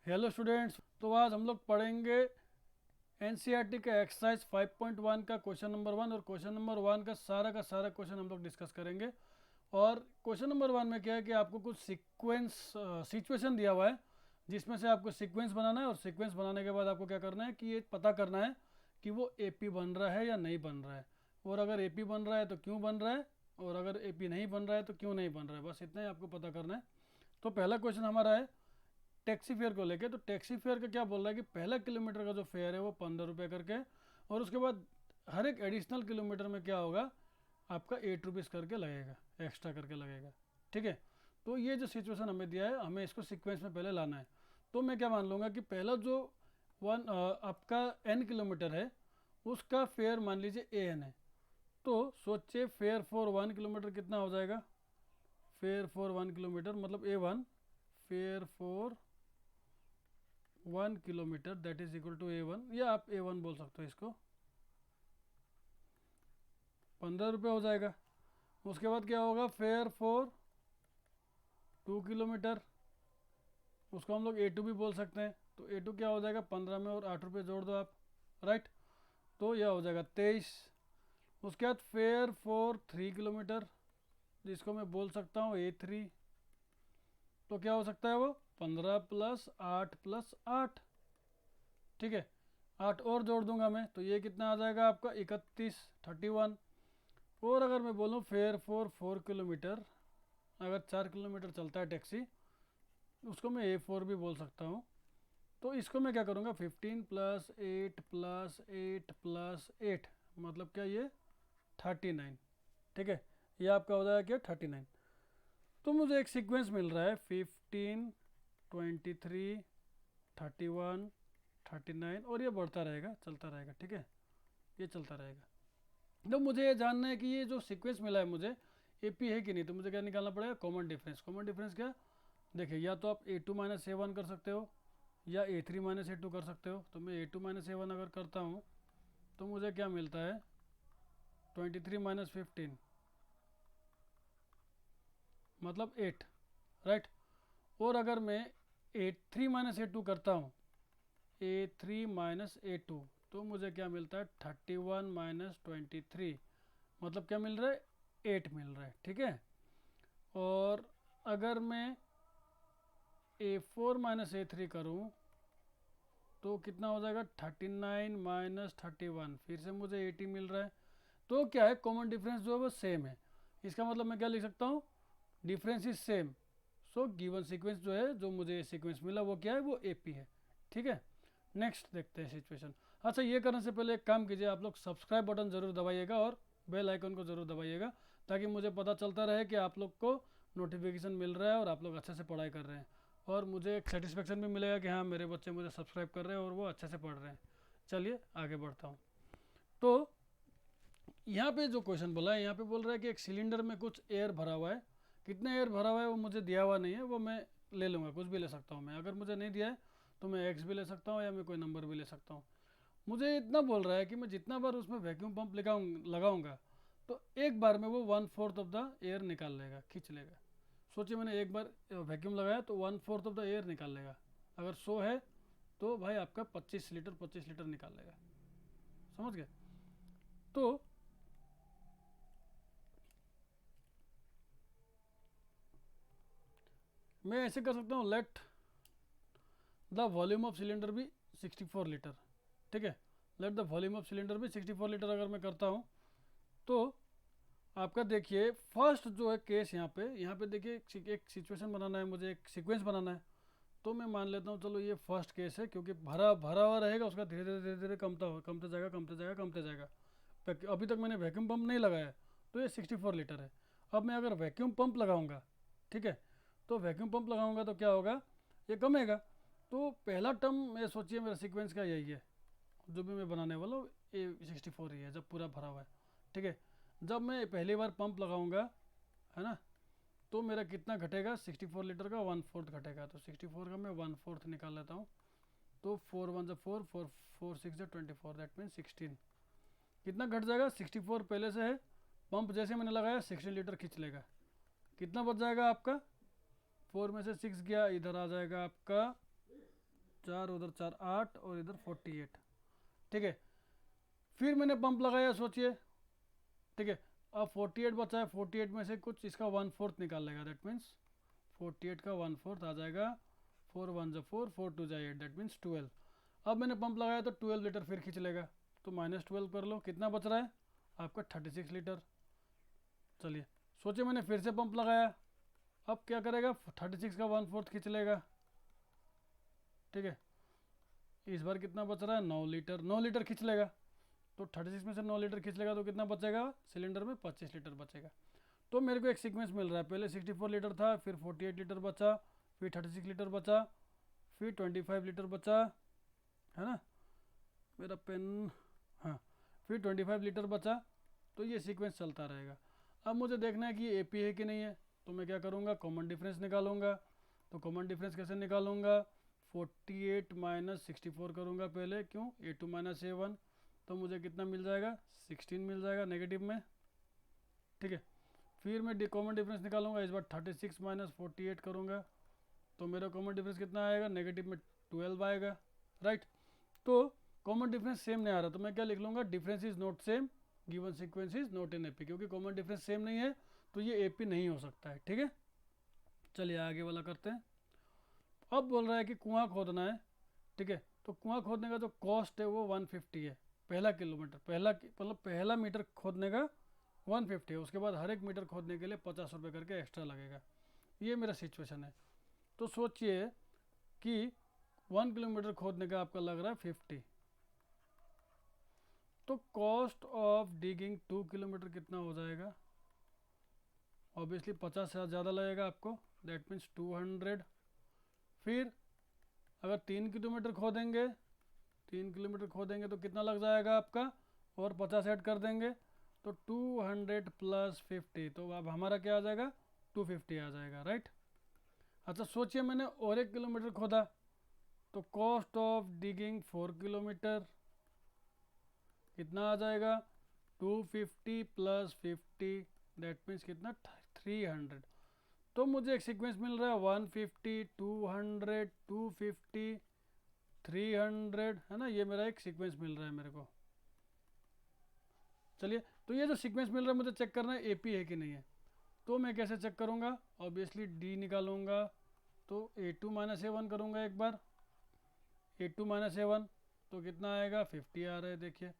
Hello students, तो आज हम लोग पढ़ेंगे एनसीईआरटी का एक्सरसाइज 5.1 का क्वेश्चन नंबर 1 और क्वेश्चन नंबर 1 का सारा क्वेश्चन हम लोग डिस्कस करेंगे। और क्वेश्चन नंबर 1 में क्या है कि आपको कुछ सिचुएशन दिया हुआ है जिसमें से आपको सीक्वेंस बनाना है और सीक्वेंस बनाने के बाद आपको क्या करना है कि ये पता करना है कि वो एपी बन रहा है या नहीं बन रहा है, और अगर एपी बन रहा है तो क्यों बन रहा है, और अगर एपी नहीं बन रहा है तो क्यों नहीं बन रहा है। बस इतना ही आपको पता करना है। तो पहला क्वेश्चन हमारा है टैक्सी फेयर को लेके। तो टैक्सी फेयर का क्या बोल रहा है कि पहला किलोमीटर का जो फेयर है वो 15 रुपये करके, और उसके बाद हर एक एडिशनल किलोमीटर में क्या होगा, आपका 8 रुपीज़ करके लगेगा, एक्स्ट्रा करके लगेगा। ठीक है, तो ये जो सिचुएशन हमें दिया है, हमें इसको सीक्वेंस में पहले लाना है। तो मैं क्या मान लूँगा कि पहला जो आपका n किलोमीटर है उसका फेयर मान लीजिए an है। तो सोचिए फेयर फॉर 1 किलोमीटर कितना हो जाएगा। फेयर फॉर 1 किलोमीटर मतलब A1, fare for 1 kilometre that is equal to A1, या आप A1 बोल सकते हो इसको। 15 रुपये हो जाएगा। उसके बाद क्या होगा, फेयर फॉर 2 किलोमीटर, उसको हम लोग A2 भी बोल सकते हैं। तो A2 क्या हो जाएगा, 15 में और 8 रुपये जोड़ दो आप, राइट। तो यह हो जाएगा 23। उसके बाद फेयर फॉर 3 किलोमीटर, जिसको मैं बोल सकता हूँ A3। तो क्या हो सकता है वो 15 प्लस 8 प्लस 8। ठीक है, 8 और जोड़ दूंगा मैं, तो ये कितना आ जाएगा आपका 31, 31। और अगर मैं बोलूँ फेयर फॉर 4 किलोमीटर, अगर 4 किलोमीटर चलता है टैक्सी, उसको मैं A4 भी बोल सकता हूँ। तो इसको मैं क्या करूँगा, 15 प्लस 8 प्लस 8 प्लस 8 मतलब क्या, ये 39। ठीक है, ये आपका हो जाएगा क्या 39। तो मुझे एक सीक्वेंस मिल रहा है 15, 23, 31, 39, और ये बढ़ता रहेगा, चलता रहेगा। ठीक है, ये चलता रहेगा। तो मुझे ये जानना है कि ये जो सीक्वेंस मिला है मुझे एपी है कि नहीं। तो मुझे क्या निकालना पड़ेगा, कॉमन डिफरेंस। कॉमन डिफरेंस क्या, देखिए या तो आप A2 माइनस A1 कर सकते हो या A3 माइनस A2 कर सकते हो। तो मैं A2 माइनस A1 अगर करता हूँ तो मुझे क्या मिलता है, 23 माइनस 15 मतलब 8, राइट। और अगर मैं A3 माइनस A2 करता हूँ, A3 माइनस A2, तो मुझे क्या मिलता है 31 माइनस 23 मतलब क्या मिल रहा है, 8 मिल रहा है। ठीक है, और अगर मैं A4 माइनस A3 करूँ तो कितना हो जाएगा 39 माइनस 31, फिर से मुझे 80 मिल रहा है। तो क्या है, कॉमन डिफरेंस जो है वो सेम है। इसका मतलब मैं क्या लिख सकता हूँ, difference is same. So given sequence जो है, जो मुझे सीक्वेंस मिला वो क्या है, वो एपी है। ठीक है, नेक्स्ट देखते हैं सिचुएशन। अच्छा, ये करने से पहले एक काम कीजिए, आप लोग सब्सक्राइब बटन ज़रूर दबाइएगा और बेल आइकन को ज़रूर दबाइएगा, ताकि मुझे पता चलता रहे कि आप लोग को नोटिफिकेशन मिल रहा है और आप लोग अच्छे से पढ़ाई कर रहे हैं, और मुझे एक सेटिस्फेक्शन भी मिलेगा कि हाँ मेरे बच्चे मुझे सब्सक्राइब कर रहे हैं और वो अच्छे से पढ़ रहे हैं। चलिए आगे बढ़ता हूँ। तो यहाँ पे जो क्वेश्चन बोला है, यहाँ पे बोल रहा है कि एक सिलेंडर में कुछ एयर भरा हुआ है। कितना एयर भरा हुआ है वो मुझे दिया हुआ नहीं है, वो मैं ले लूँगा, कुछ भी ले सकता हूँ मैं। अगर मुझे नहीं दिया है तो मैं एक्स भी ले सकता हूँ या मैं कोई नंबर भी ले सकता हूँ। मुझे इतना बोल रहा है कि मैं जितना बार उसमें वैक्यूम पंप लगाऊंगा तो एक बार में वो 1/4 ऑफ द एयर निकाल लेगा, खींच लेगा। सोचिए, मैंने एक बार वैक्यूम लगाया तो 1/4 ऑफ द एयर निकाल लेगा। अगर 100 है तो भाई आपका 25 लीटर निकाल लेगा। समझ गए। तो मैं ऐसे कर सकता हूँ, let the volume of cylinder भी 64 लीटर। ठीक है, let the volume of cylinder भी 64 लीटर अगर मैं करता हूँ तो आपका देखिए फर्स्ट जो है केस, यहाँ पे देखिए एक सिचुएशन बनाना है मुझे, एक सीक्वेंस बनाना है। तो मैं मान लेता हूँ, चलो ये फर्स्ट केस है, क्योंकि भरा भरा हुआ रहेगा, उसका धीरे धीरे धीरे धीरे कमते जाएगा, कमते जाएगा, कमते जाएगा। अभी तक मैंने वैक्यूम पंप नहीं लगाया, तो ये 64 लीटर है। अब मैं अगर वैक्यूम पंप लगाऊंगा, ठीक है, तो वैक्यूम पंप लगाऊंगा तो क्या होगा, ये कमेगा। तो पहला टर्म मैं सोचिए मेरा सीक्वेंस का यही है, जो भी मैं बनाने वाला हूँ ये 64 ही है जब पूरा भरा हुआ है। ठीक है, जब मैं पहली बार पंप लगाऊंगा, है ना, तो मेरा कितना घटेगा, 64 लीटर का 1/4 घटेगा। तो 64 का मैं 1/4 निकाल लेता हूँ। तो 4 1 4, 4 4 6 24, दैट मीन 16। कितना घट जाएगा, 64 पहले से है, पंप जैसे मैंने लगाया 16 लीटर खींच लेगा। कितना बच जाएगा आपका, 4 में से 6 गया, इधर आ जाएगा आपका 4, उधर 4 8 और इधर 48। ठीक है, फिर मैंने पंप लगाया, सोचिए। ठीक है, अब 48 बचा है, 48 में से कुछ इसका 1/4 निकाल लेगा, दैट मीन्स 48 का 1/4 आ जाएगा। 4 1 जा 4, 4 2 जा 8, दैट मीन्स 12। अब मैंने पंप लगाया तो 12 लीटर फिर खींच लेगा, तो -12 कर लो, कितना बच रहा है आपका 36 लीटर। चलिए सोचिए, मैंने फिर से पंप लगाया, अब क्या करेगा 36 का 1/4 खींच लेगा। ठीक है, इस बार कितना बच रहा है 9 लीटर, 9 लीटर खींच लेगा, तो 36 में से 9 लीटर खींच लेगा तो कितना बचेगा सिलेंडर में 25 लीटर बचेगा। तो मेरे को एक सीक्वेंस मिल रहा है, पहले 64 लीटर था, फिर 48 लीटर बचा, फिर 36 लीटर बचा, फिर 25 लीटर बचा, है ना मेरा पेन, हाँ, फिर 25 लीटर बचा। तो ये सीक्वेंस चलता रहेगा। अब मुझे देखना है कि ये एपी है कि नहीं है, तो मैं क्या करूँगा कॉमन डिफरेंस निकालूंगा। तो कॉमन डिफरेंस कैसे निकालूंगा, 48 माइनस 64 करूँगा पहले, क्यों A2 माइनस A1, तो मुझे कितना मिल जाएगा 16 मिल जाएगा नेगेटिव में। ठीक है, फिर मैं कॉमन डिफरेंस निकालूंगा, इस बार 36 माइनस 48 करूँगा, तो मेरा कॉमन डिफरेंस कितना आएगा नेगेटिव में 12 आएगा, राइट। तो कॉमन डिफरेंस सेम नहीं आ रहा, तो मैं क्या लिख लूँगा, difference is not same, given sequence is not in AP, क्योंकि कॉमन डिफरेंस सेम नहीं है तो ये एपी नहीं हो सकता है। ठीक है, चलिए आगे वाला करते हैं। अब बोल रहा है कि कुआं खोदना है। ठीक है, तो कुआं खोदने का जो कॉस्ट है वो 150 है, पहला किलोमीटर, मतलब पहला मीटर खोदने का 150 है, उसके बाद हर एक मीटर खोदने के लिए 50 रुपये करके एक्स्ट्रा लगेगा। ये मेरा सिचुएशन है। तो सोचिए कि 1 किलोमीटर खोदने का आपका लग रहा है 50, तो कॉस्ट ऑफ डिगिंग 2 किलोमीटर कितना हो जाएगा, ऑब्वियसली 50 से ज़्यादा लगेगा आपको, दैट मीन्स 200। फिर अगर 3 किलोमीटर खोदेंगे, 3 किलोमीटर खोदेंगे तो कितना लग जाएगा आपका, और 50 ऐड कर देंगे तो 200 प्लस 50, तो अब हमारा क्या आ जाएगा 250 आ जाएगा, राइट। अच्छा सोचिए मैंने और 1 किलोमीटर खोदा, तो कॉस्ट ऑफ डिगिंग 4 किलोमीटर कितना आ जाएगा 250 प्लस 50, दैट मीन्स कितना 300। तो मुझे एक सीक्वेंस मिल रहा है 150 200 250 300, है ना, ये मेरा एक सीक्वेंस मिल रहा है मेरे को। चलिए, तो ये जो सीक्वेंस मिल रहा है मुझे चेक करना है एपी है कि नहीं है। तो मैं कैसे चेक करूँगा, ऑब्वियसली डी निकालूंगा, तो A2 माइनस A1 करूँगा एक बार, A2 माइनस A1 तो कितना आएगा 50 आ रहा है, देखिए।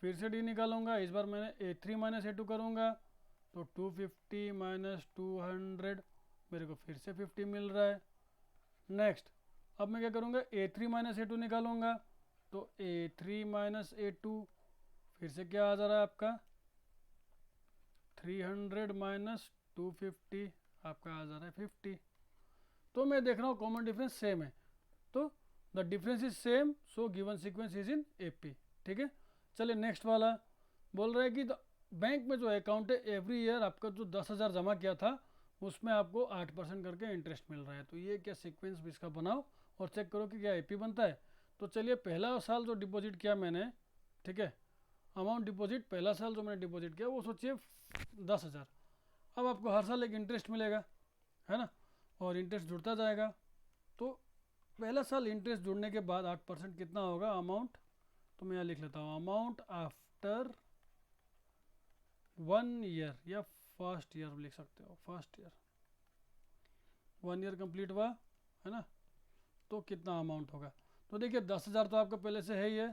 फिर से डी निकालूंगा, इस बार मैंने A3 माइनस A2 करूँगा, तो 250 माइनस 200 मेरे को फिर से 50 मिल रहा है। नेक्स्ट अब मैं क्या करूँगा A3 माइनस A2 निकालूंगा, तो A3 माइनस A2 फिर से क्या आ जा रहा है आपका 300 माइनस 250 आपका आ जा रहा है 50। तो मैं देख रहा हूँ कॉमन डिफरेंस सेम है, तो the difference is same, so given sequence is in AP. ठीक है, चलिए नेक्स्ट वाला बोल रहा है कि बैंक में जो अकाउंट है एवरी ईयर आपका जो 10,000 जमा किया था उसमें आपको 8% करके इंटरेस्ट मिल रहा है। तो ये क्या सीक्वेंस इसका बनाओ और चेक करो कि क्या एपी बनता है। तो चलिए पहला साल जो डिपॉजिट किया मैंने, ठीक है, अमाउंट डिपॉजिट पहला साल जो मैंने डिपॉजिट किया वो सोचिए 10,000। अब आपको हर साल एक इंटरेस्ट मिलेगा, है ना, और इंटरेस्ट जुड़ता जाएगा। तो पहला साल इंटरेस्ट जुड़ने के बाद 8% कितना होगा अमाउंट, तो मैं यहाँ लिख लेता हूँ अमाउंट आफ्टर 1 ईयर, या फर्स्ट ईयर लिख सकते हो, फर्स्ट ईयर 1 ईयर कंप्लीट हुआ, है ना, तो कितना अमाउंट होगा। तो देखिए 10,000 तो आपका पहले से है ही है,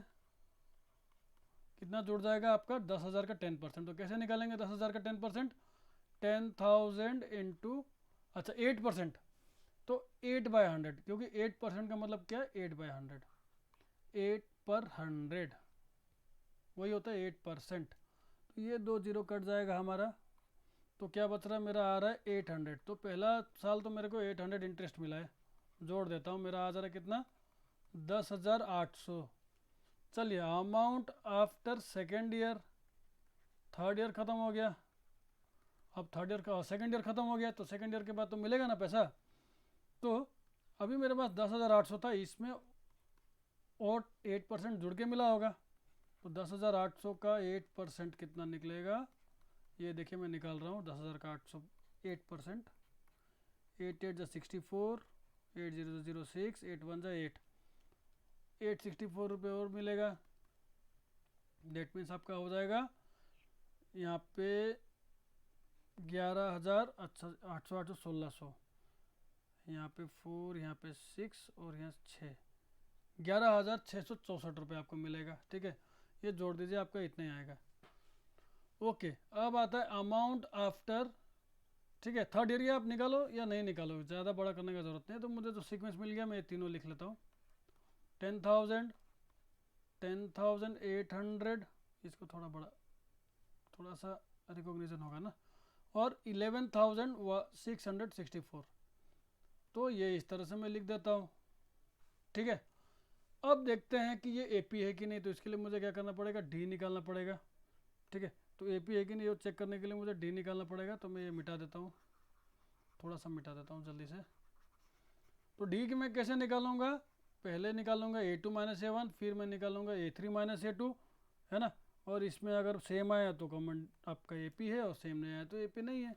कितना जुड़ जाएगा आपका 10,000 का 10%। तो कैसे निकालेंगे 10,000 का 10%, 10,000 इंटू, अच्छा 8%, तो 8/100, क्योंकि 8% का मतलब क्या है 8/100, 8/100 वही होता है 8%। तो ये 2 जीरो कट जाएगा हमारा, तो क्या बच रहा है मेरा आ रहा है 800। तो पहला साल तो मेरे को 800 इंटरेस्ट मिला है, जोड़ देता हूँ, मेरा आ जा रहा है कितना 10,800। चलिए amount after second year, third year ख़त्म हो गया, अब थर्ड ईयर का सेकेंड ईयर ख़त्म हो गया, तो सेकेंड ईयर के बाद तो मिलेगा ना पैसा। तो अभी मेरे पास 10,800 था, इसमें और 8% जुड़ के मिला होगा, तो 10,800 का 8% कितना निकलेगा, ये देखिए मैं निकाल रहा हूँ 10,000 का 800 8%, 8 8 जा 64, 8 0 0 6, 8 1 जा 8, 864 रुपये और मिलेगा। डेट मीन्स आपका हो जाएगा यहाँ पे 11,000, अच्छा 800 800 1600, यहाँ पे 4, यहाँ पे 6 और यहाँ 6, 11,664 रुपये आपको मिलेगा। ठीक है, ये जोड़ दीजिए, आपका इतना ही आएगा। ओके, अब आता है अमाउंट आफ्टर। ठीक है, थर्ड एरिया आप निकालो या नहीं निकालो, ज़्यादा बड़ा करने का ज़रूरत नहीं है। तो मुझे जो सीक्वेंस मिल गया मैं ये तीनों लिख लेता हूँ। 10,000, 10,800, इसको थोड़ा बड़ा, थोड़ा सा रिकॉग्निशन होगा ना, और 11,664। तो ये इस तरह से मैं लिख देता हूँ। ठीक है, अब देखते हैं कि ये एपी है कि नहीं। तो इसके लिए मुझे क्या करना पड़ेगा, डी निकालना पड़ेगा। ठीक है, तो एपी है कि नहीं वो चेक करने के लिए मुझे डी निकालना पड़ेगा। तो मैं ये मिटा देता हूँ, थोड़ा सा मिटा देता हूँ जल्दी से। तो डी की मैं कैसे निकालूंगा, पहले निकालूंगा A2 माइनस A1, फिर मैं निकालूंगा A3 माइनस A2, है ना। और इसमें अगर सेम आया तो कॉमन आपका एपी है, और सेम नहीं आया तो एपी नहीं है।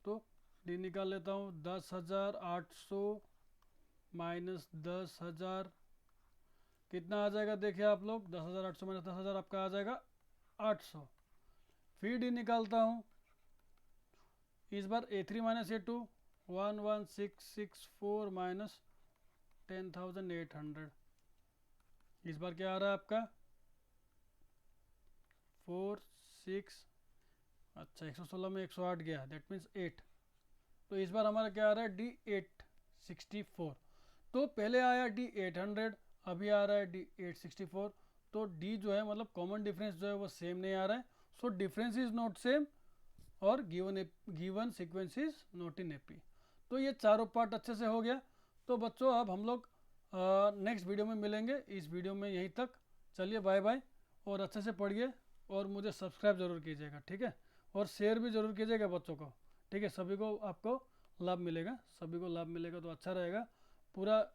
तो डी निकाल लेता हूँ। 10,800 माइनस 10,000 कितना आ जाएगा, देखिए आप लोग, 10,800 माइनस 10,000 आपका आ जाएगा 800। फिर डी निकालता हूँ, इस बार A3 माइनस A2, 11,664 माइनस 10,800, इस बार क्या आ रहा है आपका 4 6, अच्छा 116 में 108 गया, दैट मीन्स 8। तो इस बार हमारा क्या आ रहा है डी 864। तो पहले आया डी 800, अभी आ रहा है डी 864। तो डी जो है मतलब कॉमन डिफरेंस जो है वो सेम नहीं आ रहा है। So difference is not same और given sequence is not in AP. तो ये चारों पार्ट अच्छे से हो गया। तो बच्चों अब हम लोग नेक्स्ट वीडियो में मिलेंगे। इस वीडियो में यहीं तक, चलिए बाय बाय, और अच्छे से पढ़िए और मुझे सब्सक्राइब ज़रूर कीजिएगा। ठीक है, और शेयर भी ज़रूर कीजिएगा बच्चों को। ठीक है, सभी को आपको लाभ मिलेगा, सभी को लाभ मिलेगा तो अच्छा रहेगा। पूरा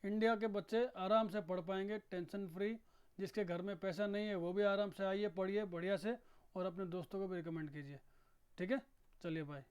इंडिया के बच्चे आराम से पढ़ पाएंगे टेंशन फ्री। जिसके घर में पैसा नहीं है वो भी आराम से आइए, पढ़िए बढ़िया से, और अपने दोस्तों को भी रिकमेंड कीजिए। ठीक है, चलिए बाय।